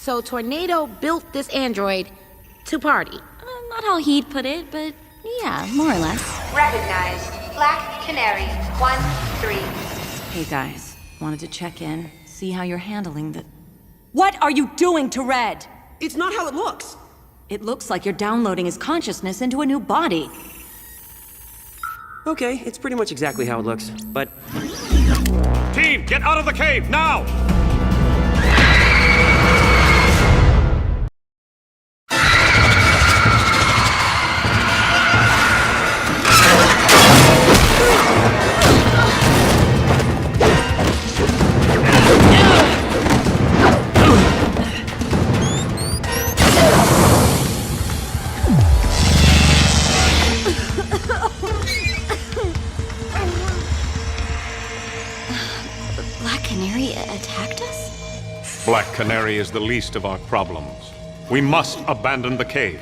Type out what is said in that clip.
So Tornado built this android to party. Not how he'd put it, but yeah, more or less. Recognized. Black Canary, 1-3. Hey guys, wanted to check in, see how you're handling the... What are you doing to Red? It's not how it looks. It looks like you're downloading his consciousness into a new body. Okay, it's pretty much exactly how it looks, but... Team, get out of the cave, now! Black Canary attacked us? Black Canary is the least of our problems. We must abandon the cave.